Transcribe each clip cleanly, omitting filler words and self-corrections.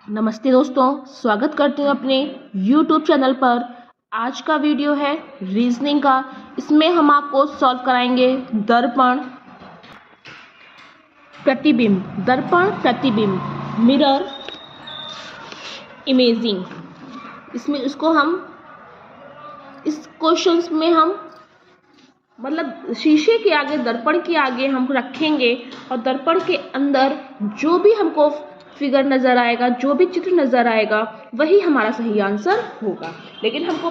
नमस्ते दोस्तों, स्वागत करती हूँ अपने YouTube चैनल पर। आज का वीडियो है रीजनिंग का। इसमें हम आपको सॉल्व कराएंगे दर्पण प्रतिबिंब, मिरर इमेजिंग। इसमें इसको हम इस क्वेश्चंस में हम मतलब शीशे के आगे, दर्पण के आगे हम रखेंगे और दर्पण के अंदर जो भी हमको फिगर नज़र आएगा, जो भी चित्र नज़र आएगा, वही हमारा सही आंसर होगा। लेकिन हमको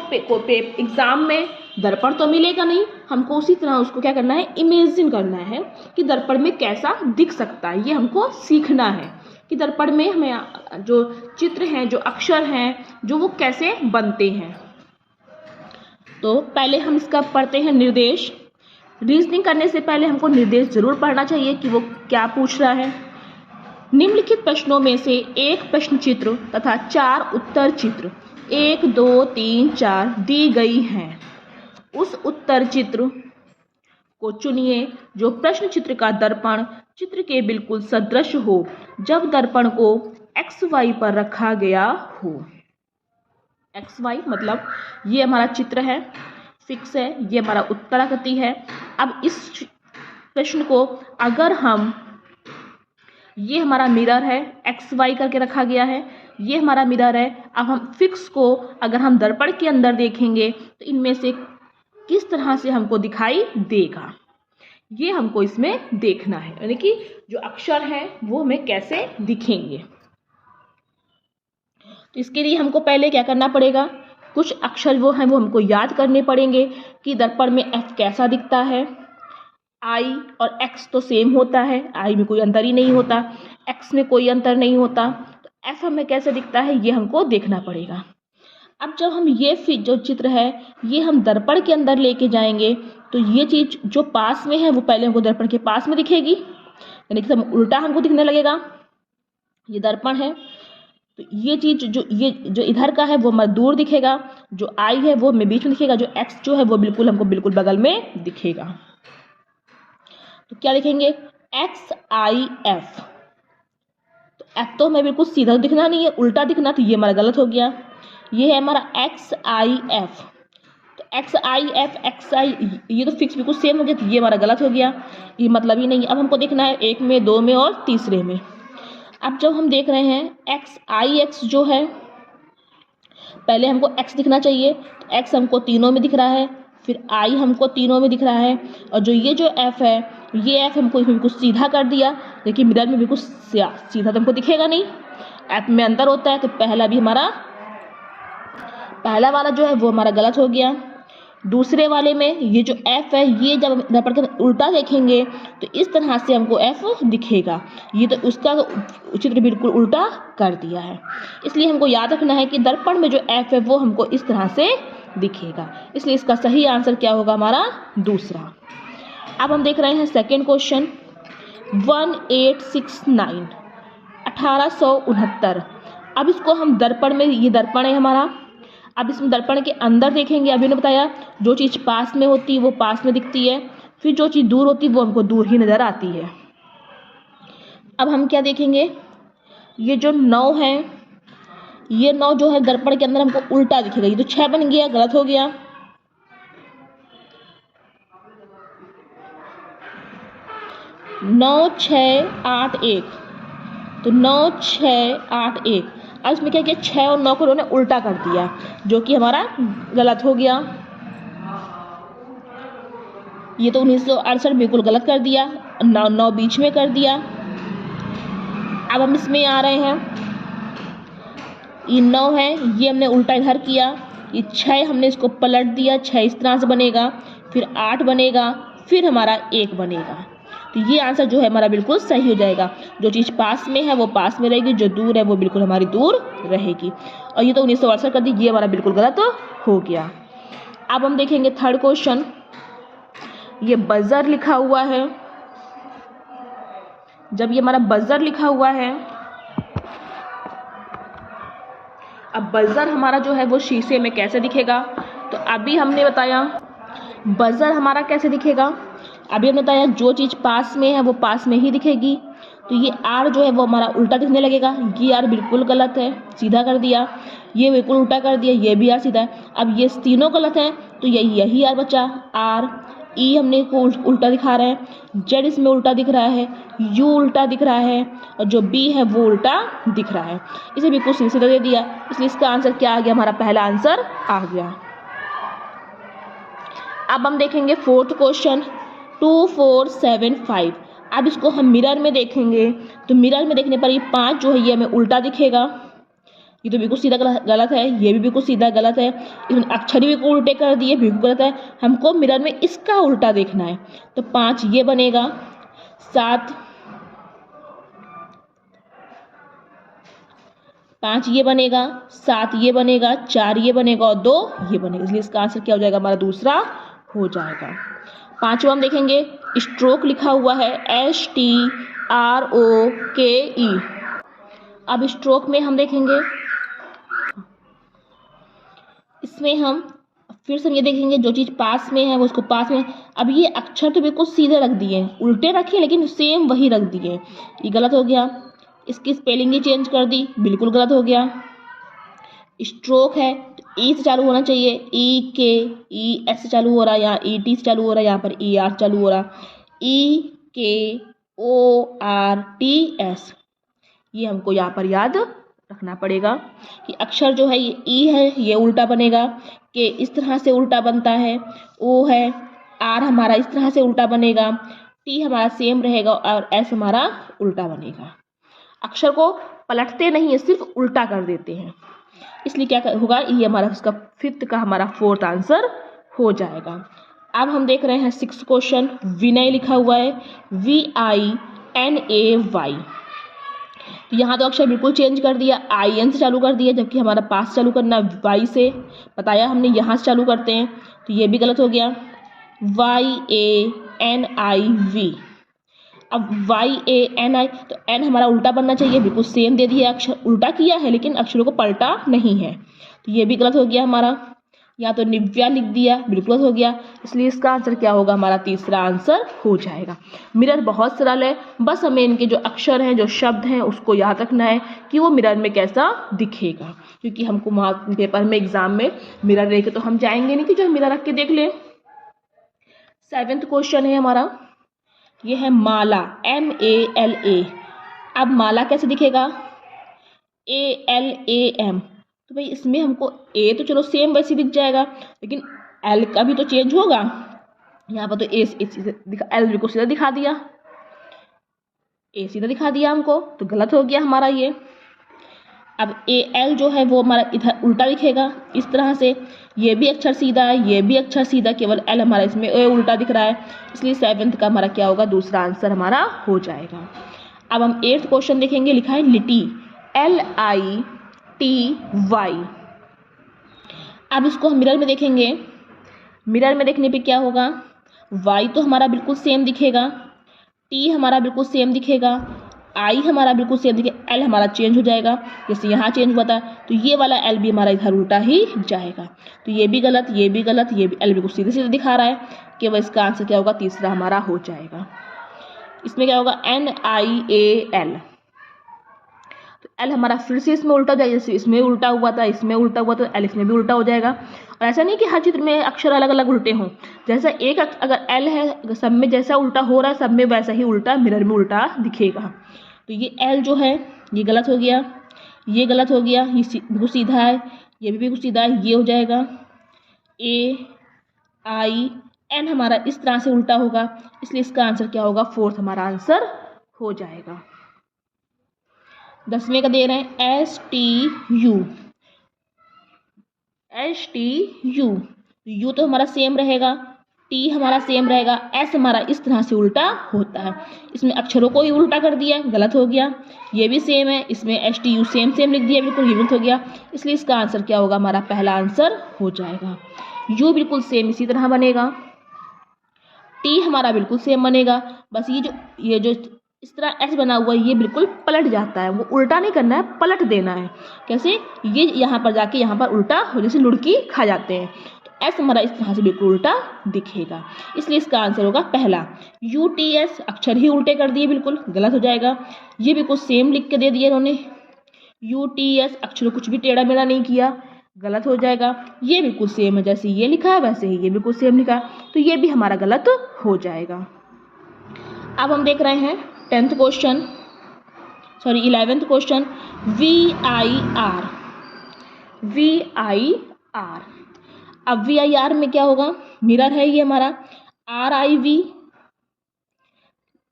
एग्ज़ाम में दर्पण तो मिलेगा नहीं, हमको उसी तरह उसको क्या करना है, इमेजिन करना है कि दर्पण में कैसा दिख सकता है। ये हमको सीखना है कि दर्पण में हमें जो चित्र हैं, जो अक्षर हैं, जो वो कैसे बनते हैं। तो पहले हम इसका पढ़ते हैं निर्देश। रीजनिंग करने से पहले हमको निर्देश जरूर पढ़ना चाहिए कि वो क्या पूछ रहा है। निम्नलिखित प्रश्नों में से एक प्रश्न चित्र तथा 4 उत्तर चित्र 1, 2, 3, 4 दी गई हैं। उस उत्तर चित्र को चुनिए जो प्रश्न चित्र का दर्पण चित्र के बिल्कुल सदृश हो जब दर्पण को XY पर रखा गया हो। XY मतलब ये हमारा चित्र है, फिक्स है, ये हमारा उत्तराकृति है। अब इस प्रश्न को अगर हम, ये हमारा मिरर है, XY करके रखा गया है, ये हमारा मिरर है। अब हम फिक्स को अगर हम दर्पण के अंदर देखेंगे तो इनमें से किस तरह से हमको दिखाई देगा, ये हमको इसमें देखना है, यानी कि जो अक्षर हैं वो हमें कैसे दिखेंगे। तो इसके लिए हमको पहले क्या करना पड़ेगा, कुछ अक्षर वो हैं वो हमको याद करने पड़ेंगे कि दर्पण में F कैसा दिखता है। I और X तो सेम होता है, I में कोई अंतर ही नहीं होता, X में कोई अंतर नहीं होता। तो F हमें कैसे दिखता है ये हमको देखना पड़ेगा। अब जब हम ये जो चित्र है ये हम दर्पण के अंदर लेके जाएंगे तो ये चीज़ जो पास में है वो पहले हमको दर्पण के पास में दिखेगी, यानी कि सब उल्टा हमको दिखने लगेगा। ये दर्पण है तो ये चीज़ जो इधर का है वो हमारा दूर दिखेगा, जो I है वो हमें बीच में दिखेगा, जो X जो है वो हमको बिल्कुल बगल में दिखेगा। तो क्या लिखेंगे, XIF। तो F तो हमें बिल्कुल सीधा दिखना नहीं है, उल्टा दिखना, तो ये हमारा गलत हो गया। ये है हमारा XIF। तो XIF XI ये तो फिक्स बिल्कुल सेम हो गया, तो ये हमारा गलत हो गया, ये मतलब ही नहीं। अब हमको देखना है 1 में, 2 में और तीसरे में। अब जब हम देख रहे हैं XIX जो है, पहले हमको X दिखना चाहिए, तो X हमको तीनों में दिख रहा है, फिर I हमको तीनों में दिख रहा है, और जो ये जो F है, ये F हमको इसमें बिल्कुल सीधा कर दिया। देखिए मिरर में बिल्कुल सीधा तो हमको दिखेगा नहीं, F में अंतर होता है। तो पहला वाला जो है वो हमारा गलत हो गया। दूसरे वाले में ये जो F है, ये जब दर्पण के उल्टा देखेंगे तो इस तरह से हमको F दिखेगा। ये तो उसका चित्र बिल्कुल उल्टा कर दिया है, इसलिए हमको याद रखना है कि दर्पण में जो F है वो हमको इस तरह से दिखेगा। इसलिए इसका सही आंसर क्या होगा, हमारा दूसरा। अब हम देख रहे हैं सेकेंड क्वेश्चन, 1869 1869। अब इसको हम दर्पण में, ये दर्पण है हमारा, अब इसमें दर्पण के अंदर देखेंगे। अभी उन्होंने बताया जो चीज़ पास में होती है वो पास में दिखती है, फिर जो चीज़ दूर होती है वो हमको दूर ही नज़र आती है। अब हम क्या देखेंगे, ये जो 9 है, ये 9 जो है दर्पण के अंदर हमको उल्टा दिखेगा। ये तो 6 बन गया, गलत हो गया। 9 6 8 1, तो 9 6 8 1। अब इसमें क्या किया, 6 और 9 को उन्होंने उल्टा कर दिया, जो कि हमारा गलत हो गया। ये तो 1968 बिल्कुल गलत कर दिया, 9 बीच में कर दिया। अब हम इसमें आ रहे हैं, ये 9 है, ये हमने उल्टा इधर किया, ये 6 हमने इसको पलट दिया, 6 इस तरह से बनेगा, फिर 8 बनेगा, फिर हमारा 1 बनेगा। तो ये आंसर जो है हमारा बिल्कुल सही हो जाएगा। जो चीज़ पास में है वो पास में रहेगी, जो दूर है वो बिल्कुल हमारी दूर रहेगी। और ये तो 1968 कर दी, ये हमारा बिल्कुल गलत हो गया। अब हम देखेंगे थर्ड क्वेश्चन, ये बजर लिखा हुआ है। जब ये हमारा बजर लिखा हुआ है, अब बजर हमारा जो है वो शीशे में कैसे दिखेगा, तो अभी हमने बताया बजर हमारा कैसे दिखेगा। अभी हमने बताया जो चीज़ पास में है वो पास में ही दिखेगी, तो ये आर जो है वो हमारा उल्टा दिखने लगेगा। ये आर बिल्कुल गलत है, सीधा कर दिया। ये बिल्कुल उल्टा कर दिया, ये भी आर सीधा है। अब ये तीनों गलत हैं तो यही आर बचा। आर ई हमने को उल्टा दिखा रहे हैं, जेड इसमें उल्टा दिख रहा है, यू उल्टा दिख रहा है और जो बी है वो उल्टा दिख रहा है। इसे बिल्कुल सीधा दे दिया, इसलिए इसका आंसर क्या आ गया, हमारा पहला आंसर आ गया। अब हम देखेंगे फोर्थ क्वेश्चन 2475। अब इसको हम मिरर में देखेंगे तो मिरर में देखने पर ये 5 जो है ये हमें उल्टा दिखेगा। ये तो बिल्कुल सीधा गलत है, ये भी बिल्कुल सीधा गलत है, इसमें अक्षर भी बिल्कुल उल्टे कर दिए, बिल्कुल गलत है। हमको मिरर में इसका उल्टा देखना है तो 5 ये बनेगा, 5 ये बनेगा, 7 ये बनेगा, 4 ये बनेगा और 2 ये बनेगा। इसलिए इसका आंसर क्या हो जाएगा, हमारा दूसरा हो जाएगा। पांचवा हम देखेंगे, स्ट्रोक लिखा हुआ है STROKE। अब स्ट्रोक में हम देखेंगे, इसमें हम फिर से ये देखेंगे जो चीज़ पास में है वो उसको पास में। अब ये अक्षर तो बिल्कुल सीधे रख दिए, उल्टे रखे लेकिन सेम वही रख दिए, ये गलत हो गया। इसकी स्पेलिंग ही चेंज कर दी, बिल्कुल गलत हो गया। स्ट्रोक है तो ई से चालू होना चाहिए, EKES से चालू हो रहा है, यहाँ ET से चालू हो रहा है, यहाँ पर ER चालू हो रहा, EKORTS। ये हमको यहाँ पर याद रखना पड़ेगा कि अक्षर जो है ये ई है ये उल्टा बनेगा, के इस तरह से उल्टा बनता है, ओ है, आर हमारा इस तरह से उल्टा बनेगा, टी हमारा सेम रहेगा और एस हमारा उल्टा बनेगा। अक्षर को पलटते नहीं है, सिर्फ उल्टा कर देते हैं, इसलिए क्या होगा, ये हमारा उसका फिफ्थ का हमारा फोर्थ आंसर हो जाएगा। अब हम देख रहे हैं सिक्स्थ क्वेश्चन, विनय लिखा हुआ है VINAY। तो यहाँ तो अक्षर बिल्कुल चेंज कर दिया, IN से चालू कर दिया, जबकि हमारा पास चालू करना Y से बताया हमने, यहाँ से चालू करते हैं तो ये भी गलत हो गया, YANIV। अब YANI तो N हमारा उल्टा बनना चाहिए, बिल्कुल सेम दे दिया, अक्षर उल्टा किया है लेकिन अक्षरों को पलटा नहीं है, तो ये भी गलत हो गया हमारा। या तो निव्या लिख दिया, बिल्कुल गलत हो गया, इसलिए इसका आंसर क्या होगा, हमारा तीसरा आंसर हो जाएगा। मिरर बहुत सरल है, बस हमें इनके जो अक्षर हैं जो शब्द हैं उसको याद रखना है कि वो मिरर में कैसा दिखेगा, क्योंकि हमको वहाँ पेपर में एग्जाम में मिरर लेके तो हम जाएंगे नहीं कि जो मिरर रख के देख ले। सेवेंथ क्वेश्चन है हमारा, ये है माला, MALA। अब माला कैसे दिखेगा, ALAM। तो भाई इसमें हमको ए तो चलो सेम वैसे दिख जाएगा, लेकिन एल का भी तो चेंज होगा। यहाँ पर तो एल बिल्कुल सीधा दिखा दिया, ए सीधा दिखा दिया हमको, तो गलत हो गया हमारा ये। अब AL जो है वो हमारा इधर उल्टा दिखेगा इस तरह से, ये भी अक्षर सीधा है, ये भी अक्षर सीधा, केवल एल हमारा इसमें ए उल्टा दिख रहा है, इसलिए सेवेंथ का हमारा क्या होगा, दूसरा आंसर हमारा हो जाएगा। अब हम एट्थ क्वेश्चन देखेंगे, लिखा है लिटी, LITY। अब इसको हम मिरर में देखेंगे, मिरर में देखने पे क्या होगा, Y तो हमारा बिल्कुल सेम दिखेगा, T हमारा बिल्कुल सेम दिखेगा, I हमारा बिल्कुल सेम दिखेगा, L हमारा चेंज हो जाएगा, जैसे यहाँ चेंज हुआ था तो ये वाला L भी हमारा इधर उल्टा ही जाएगा, तो ये भी गलत, ये भी गलत, ये भी L बिल्कुल सीधे सीधे दिखा रहा है, केवल इसका आंसर क्या होगा, तीसरा हमारा हो जाएगा। इसमें क्या होगा, NIAL। तो एल हमारा फिर से इसमें उल्टा हो जाएगा, जैसे इसमें उल्टा हुआ था, इसमें उल्टा हुआ, तो एल इसमें भी उल्टा हो जाएगा। और ऐसा नहीं कि हर चित्र में अक्षर अलग अलग उल्टे हों, जैसा एक अगर एल है सब में जैसा उल्टा हो रहा है सब में वैसा ही उल्टा मिरर में उल्टा दिखेगा। तो ये एल जो है ये गलत हो गया, ये गलत हो गया, ये बिल्कुल सीधा है, ये भी बिल्कुल सीधा है, ये हो जाएगा। AIN हमारा इस तरह से उल्टा होगा, इसलिए इसका आंसर क्या होगा, फोर्थ हमारा आंसर हो जाएगा। 10वें का दे रहे हैं STU। यू तो हमारा सेम रहेगा, टी हमारा सेम रहेगा, एस हमारा इस तरह से उल्टा होता है, इसमें अक्षरों को ही उल्टा कर दिया, गलत हो गया। ये भी सेम है, इसमें STU सेम लिख दिया, बिल्कुल गलत हो गया, इसलिए इसका आंसर क्या होगा, हमारा पहला आंसर हो जाएगा। यू बिल्कुल सेम इसी तरह बनेगा, टी हमारा बिल्कुल सेम बनेगा, बस ये जो इस तरह एस बना हुआ है ये बिल्कुल पलट जाता है, वो उल्टा नहीं करना है, पलट देना है। कैसे, ये यहाँ पर जाके यहाँ पर उल्टा हो, जैसे लुढ़की खा जाते हैं, तो एस हमारा इस तरह से बिल्कुल उल्टा दिखेगा, इसलिए इसका आंसर होगा पहला। UTS अक्षर ही उल्टे कर दिए, बिल्कुल गलत हो जाएगा। ये बिल्कुल सेम लिख के दे दिए इन्होंने, UTS अक्षर कुछ भी टेढ़ा मेढ़ा नहीं किया, गलत हो जाएगा। ये बिल्कुल सेम है, जैसे ये लिखा है वैसे ही ये बिल्कुल सेम लिखा है, तो ये भी हमारा गलत हो जाएगा। अब हम देख रहे हैं 11th क्वेश्चन, VIR। अब VIR में क्या होगा, मिरर है ये हमारा, RIV,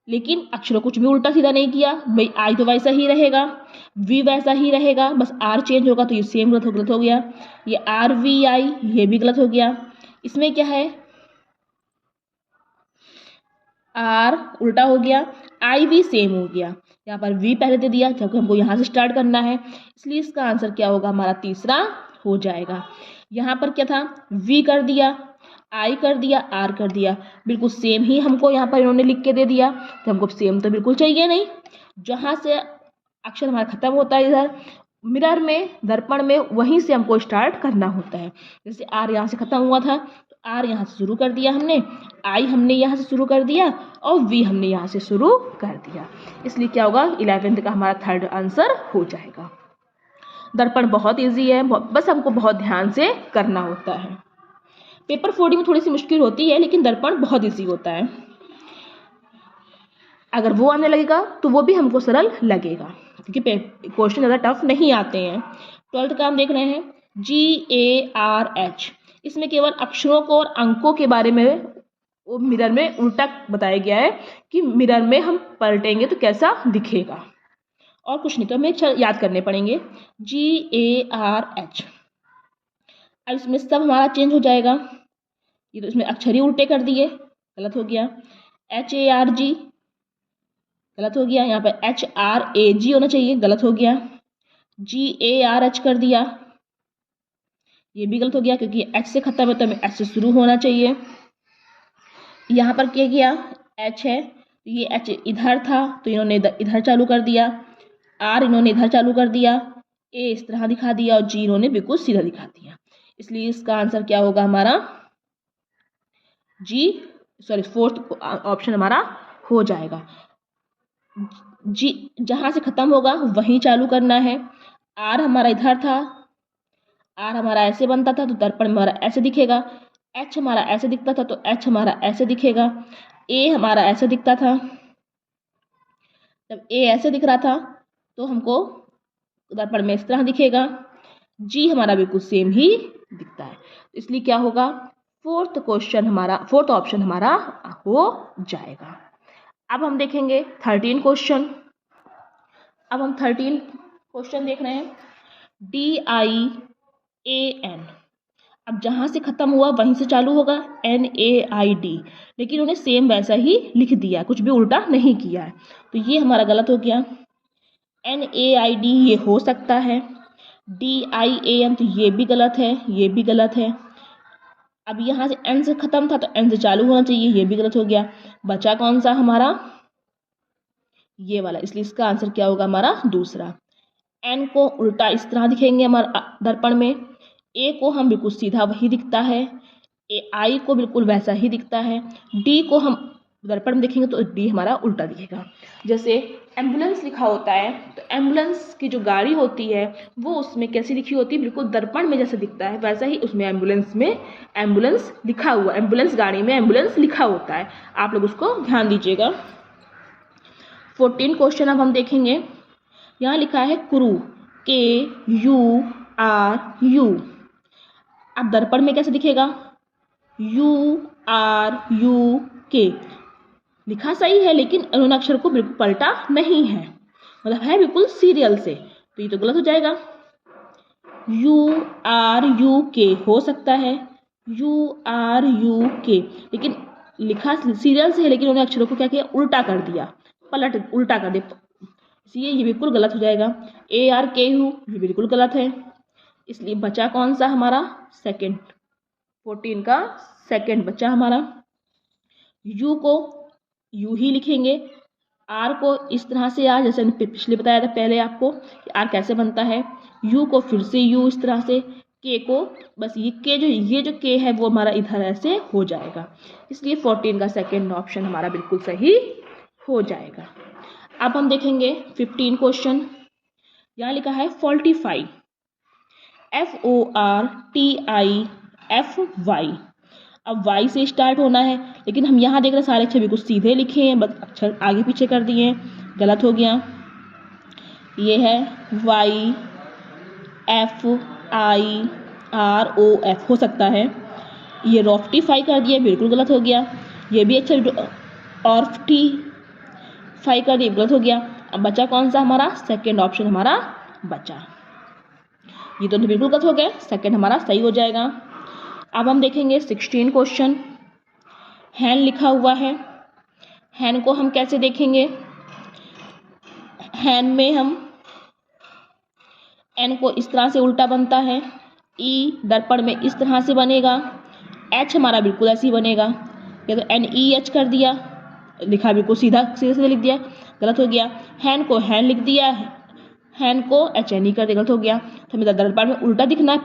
लेकिन अक्षरों कुछ भी उल्टा सीधा नहीं किया भाई, आई तो वैसा ही रहेगा, V वैसा ही रहेगा, बस R चेंज होगा तो ये सेम गलत हो गया। ये RVI ये भी गलत हो गया। इसमें क्या है, R उल्टा हो गया, IV सेम हो गया, यहाँ पर V पहले दे दिया जबकि हमको यहाँ से स्टार्ट करना है, इसलिए इसका आंसर क्या होगा, हमारा तीसरा हो जाएगा। यहाँ पर क्या था, V कर दिया, I कर दिया, R कर दिया, बिल्कुल सेम ही हमको यहाँ पर इन्होंने लिख के दे दिया, तो हमको सेम तो बिल्कुल चाहिए नहीं। जहाँ से अक्षर हमारा खत्म होता है इधर मिरर में, दर्पण में, वहीं से हमको स्टार्ट करना होता है। जैसे R यहाँ से खत्म हुआ था तो R यहाँ से शुरू कर दिया हमने, I हमने यहाँ से शुरू कर दिया और V हमने यहाँ से शुरू कर दिया, इसलिए क्या होगा, 11th का हमारा थर्ड आंसर हो जाएगा। दर्पण बहुत ईजी है, बस हमको बहुत ध्यान से करना होता है। पेपर 4D में थोड़ी सी मुश्किल होती है, लेकिन दर्पण बहुत ईजी होता है। अगर वो आने लगेगा तो वो भी हमको सरल लगेगा, क्योंकि क्वेश्चन ज़्यादा टफ नहीं आते हैं। 12th का हम देख रहे हैं GARH। इसमें केवल अक्षरों को और अंकों के बारे में वो मिरर में उल्टा बताया गया है कि मिरर में हम पलटेंगे तो कैसा दिखेगा, और कुछ नहीं, तो हमें याद करने पड़ेंगे। GARH। अब इसमें सब हमारा चेंज हो जाएगा, ये तो इसमें अक्षर ही उल्टे कर दिए, गलत हो गया। HARG गलत हो गया, यहाँ पर HRAG होना चाहिए, गलत हो गया। GARH कर दिया, ये भी गलत हो गया, क्योंकि H से खत्म है तो हमें H से शुरू होना चाहिए। यहाँ पर क्या किया, H है तो ये H इधर था तो इन्होंने इधर चालू कर दिया, R इन्होंने इधर चालू कर दिया, A इस तरह दिखा दिया और G इन्होंने बिल्कुल सीधा दिखा दिया, इसलिए इसका आंसर क्या होगा हमारा, फोर्थ ऑप्शन हमारा हो जाएगा। G जहाँ से खत्म होगा वहीं चालू करना है। R हमारा इधर था, R हमारा ऐसे बनता था तो दर्पण में हमारा ऐसे दिखेगा, H हमारा ऐसे दिखता था तो H हमारा ऐसे दिखेगा, A हमारा ऐसे दिखता था, जब A ऐसे दिख रहा था तो हमको दर्पण में इस तरह दिखेगा, G हमारा बिल्कुल सेम ही दिखता है, इसलिए क्या होगा, फोर्थ ऑप्शन हमारा हो जाएगा। अब हम देखेंगे 13 क्वेश्चन। अब हम 13 क्वेश्चन देख रहे हैं, DIAN। अब जहाँ से खत्म हुआ वहीं से चालू होगा, NAID, लेकिन उन्हें सेम वैसा ही लिख दिया, कुछ भी उल्टा नहीं किया है, तो ये हमारा गलत हो गया। NAID ये हो सकता है, DIAN तो ये भी गलत है, ये भी गलत है। अब यहाँ से N से खत्म था तो N से चालू होना चाहिए, ये भी गलत हो गया। बचा कौन सा हमारा, ये वाला, इसलिए इसका आंसर क्या होगा हमारा दूसरा। N को उल्टा इस तरह दिखेंगे हमारा दर्पण में, A को हम बिल्कुल सीधा वही दिखता है, I को बिल्कुल वैसा ही दिखता है, D को हम दर्पण में देखेंगे तो D हमारा उल्टा दिखेगा। जैसे एम्बुलेंस लिखा होता है तो एम्बुलेंस की जो गाड़ी होती है वो उसमें कैसी लिखी होती है, बिल्कुल दर्पण में जैसे दिखता है वैसा ही उसमें एम्बुलेंस लिखा हुआ, एम्बुलेंस गाड़ी में एम्बुलेंस लिखा होता है, आप लोग उसको ध्यान दीजिएगा। 14 क्वेश्चन अब हम देखेंगे, यहाँ लिखा है क्रू, KURU। अब दर्पण में कैसे दिखेगा, URUK, लिखा सही है लेकिन उन्होंने अक्षर को बिल्कुल पलटा नहीं है, मतलब है बिल्कुल सीरियल से, तो ये तो गलत हो जाएगा। URUK हो सकता है, URUK, लेकिन लिखा सीरियल से है लेकिन उन्होंने अक्षरों को क्या किया, उल्टा कर दिया, उल्टा कर दिया, इसलिए ये बिल्कुल गलत हो जाएगा। ARKU ये बिल्कुल गलत है, इसलिए बचा कौन सा हमारा, सेकंड, 14 का सेकंड बचा हमारा। U को U ही लिखेंगे, R को इस तरह से, यार जैसे मैंने पिछले बताया था पहले आपको कि R कैसे बनता है, U को फिर से U इस तरह से, के को बस ये जो के है वो हमारा इधर ऐसे हो जाएगा, इसलिए 14 का सेकेंड ऑप्शन हमारा बिल्कुल सही हो जाएगा। अब हम देखेंगे 15 क्वेश्चन। यहाँ लिखा है फोल्टीफाई, FORTIFY। अब वाई से स्टार्ट होना है, लेकिन हम यहाँ देख रहे हैं सारे अक्षर बिल्कुल सीधे लिखे हैं, बस अक्षर आगे पीछे कर दिए हैं, गलत हो गया। ये है YFIROF हो सकता है। ये रॉफ्टीफाई कर दिया, बिल्कुल गलत हो गया। ये भी अक्षर ऑर्फ्टीफाई कर दिया, गलत हो गया। अब बचा कौन सा हमारा? सेकेंड ऑप्शन हमारा बचा। ये तो बिल्कुल गलत हो गया, सेकेंड हमारा सही हो जाएगा। अब हम देखेंगे 16 क्वेश्चन। हैन लिखा हुआ है, हैन को हम कैसे देखेंगे? हैन में हम एन को इस तरह से उल्टा बनता है, ई दर्पण में इस तरह से बनेगा, एच हमारा बिल्कुल ऐसे ही बनेगा। या तो NEH कर दिया, लिखा बिल्कुल सीधा सीधे लिख दिया, गलत हो गया। हैन को हैन लिख दिया, हैन को HNE कर दिया, गलत हो गया। तो हमें दर्पण में उल्टा दिखना है,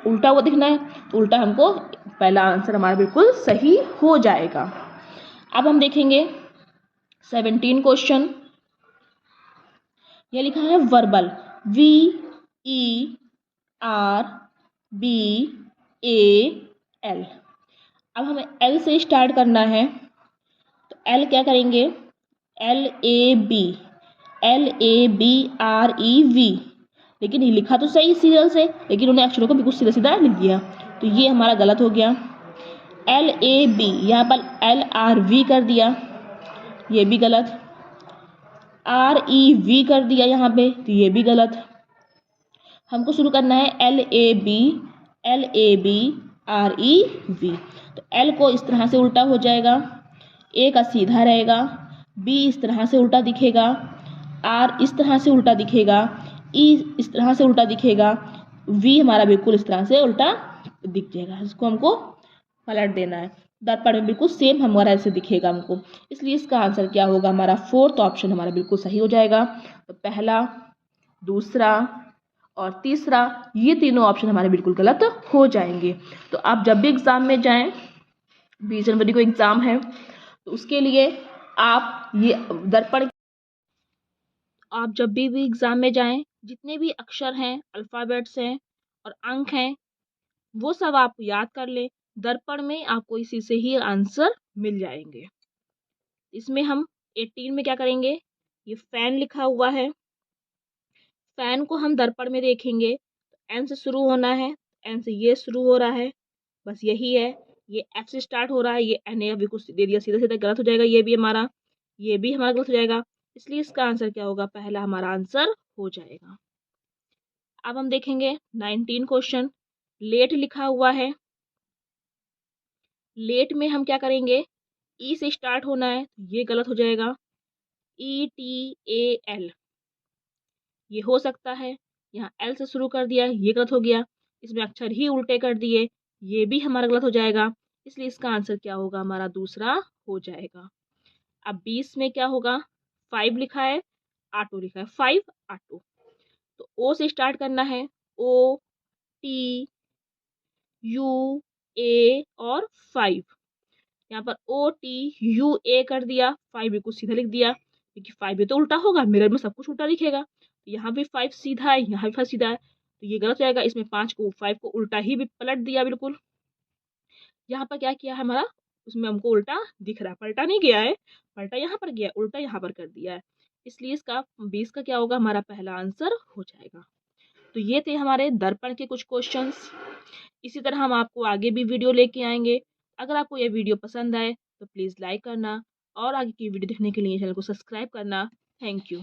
उल्टा वो दिखना है, तो उल्टा हमको पहला आंसर हमारा बिल्कुल सही हो जाएगा। अब हम देखेंगे 17 क्वेश्चन। यह लिखा है वर्बल, VERBAL। अब हमें L से स्टार्ट करना है, तो L क्या करेंगे? LABREV। लेकिन ये लिखा तो सही सीरियल से, लेकिन उन्हें अक्षरों को बिल्कुल सीधा सीधा लिख दिया, तो ये हमारा गलत हो गया। LAB यहाँ पर LRV कर दिया, ये भी गलत। REV कर दिया यहाँ पे, तो ये भी गलत। हमको शुरू करना है LABREV। तो L को इस तरह से उल्टा हो जाएगा, A का सीधा रहेगा, B इस तरह से उल्टा दिखेगा, R इस तरह से उल्टा दिखेगा, E इस तरह से उल्टा दिखेगा, V हमारा बिल्कुल इस तरह से उल्टा दिख जाएगा। इसको हमको पलट देना है, दर्पण में बिल्कुल सेम हमारा ऐसे दिखेगा हमको, इसलिए इसका आंसर क्या होगा? हमारा फोर्थ ऑप्शन हमारा बिल्कुल सही हो जाएगा। तो पहला, दूसरा और तीसरा, ये तीनों ऑप्शन हमारे बिल्कुल गलत हो जाएंगे। तो आप जब भी एग्ज़ाम में जाएं, 20 जनवरी को एग्ज़ाम है, तो उसके लिए आप ये दर्पण, आप जब भी एग्ज़ाम में जाएं, जितने भी अक्षर हैं, अल्फ़ाबेट्स हैं और अंक हैं, वो सब आप याद कर लें। दर्पण में आपको इसी से ही आंसर मिल जाएंगे। इसमें हम 18 में क्या करेंगे? ये फैन लिखा हुआ है, फैन को हम दर्पण में देखेंगे, एन से शुरू होना है, एन से ये शुरू हो रहा है, बस यही है। ये एफ से स्टार्ट हो रहा है, ये एन अभी कुछ दे दिया, सीधा सीधा गलत हो जाएगा। ये भी हमारा गलत हो जाएगा, इसलिए इसका आंसर क्या होगा? पहला हमारा आंसर हो जाएगा। अब हम देखेंगे 19 क्वेश्चन। लेट लिखा हुआ है, लेट में हम क्या करेंगे? ई से स्टार्ट होना है, ये गलत हो जाएगा, ETAL ये हो सकता है। यहाँ L से शुरू कर दिया, ये गलत हो गया। इसमें अक्षर ही उल्टे कर दिए, ये भी हमारा गलत हो जाएगा, इसलिए इसका आंसर क्या होगा? हमारा दूसरा हो जाएगा। अब 20 में क्या होगा? 5 लिखा है, ऑटो लिखा है, 5 ऑटो। तो O से स्टार्ट करना है, OTUA और 5। यहाँ पर OTUA कर दिया, 5 बिल्कुल सीधा लिख दिया, क्योंकि 5 ये तो उल्टा होगा, मिरर में सब कुछ उल्टा दिखेगा। यहाँ भी 5 सीधा है, यहाँ भी 5 सीधा है, तो ये गलत हो जाएगा। इसमें 5 को उल्टा ही भी पलट दिया बिल्कुल। यहाँ पर क्या किया है हमारा? उसमें हमको उल्टा दिख रहा है, पलटा नहीं गया है, पलटा यहाँ पर गया, उल्टा यहाँ पर कर दिया है, इसलिए इसका 20 का क्या होगा? हमारा पहला आंसर हो जाएगा। तो ये थे हमारे दर्पण के कुछ क्वेश्चंस। इसी तरह हम आपको आगे भी वीडियो लेके आएंगे। अगर आपको यह वीडियो पसंद आए तो प्लीज़ लाइक करना और आगे की वीडियो देखने के लिए चैनल को सब्सक्राइब करना। Thank you.